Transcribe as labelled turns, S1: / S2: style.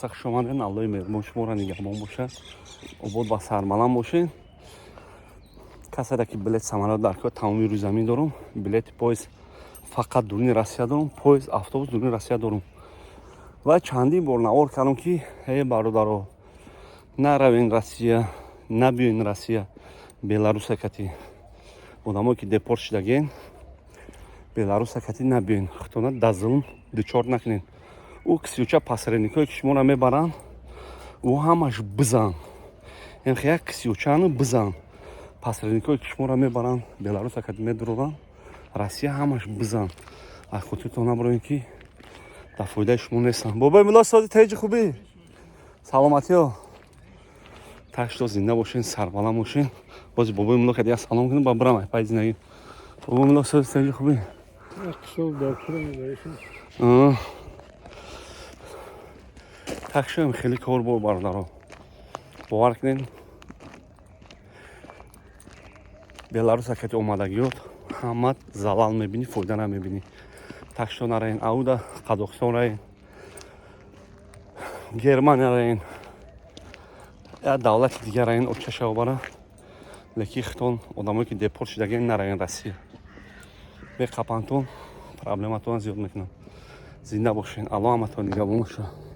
S1: سخت شما نه الله مهربون شما را نگهبان باشه عبود با سرمالم باشین کسی که بلیت سمالات در که تمامی روی زمین دارم بلیت پایز فقط دورین رسیه دارم پایز افطوبوس دورین رسیه دارم و چندین بار نوار کردم که هی برادرها نروین رسیه نبیین رسیه беларусь кати одамое ки депорт шудаген беларусь кати набиён хутона да зулм дучор накунед ӯ кисюча пасарникое ки шуморо мебаранд ӯ ҳамаш бизан як кисючану бизан пасарникое ки шуморо мебаранд беларусь кати медуроранд россия ҳамаш бизан аз хотиртон набароен ки дар фоидаи шумо нестанд бобои милосоди теҷи хубӣ саломатиё так что зинда бошен сарбаланд бошен бози бобои мулока дига салом кунем ба бирамай пай зиндагӣ бобои мулосоди теҷи хубӣ так шуем хеле кор бо бародаро бовар кунед беларусь кати омадагиёт ҳама залал мебинӣ фоида намебинӣ так что нараен ауда қазоқистон раен германия раен я давлати дигар раен очаша обара леки хитон одамое ки депорт шудаген нараен россия беқапантон проблематон зиёд мекунам зинда бошен алло ҳаматон нигоҳбон бошад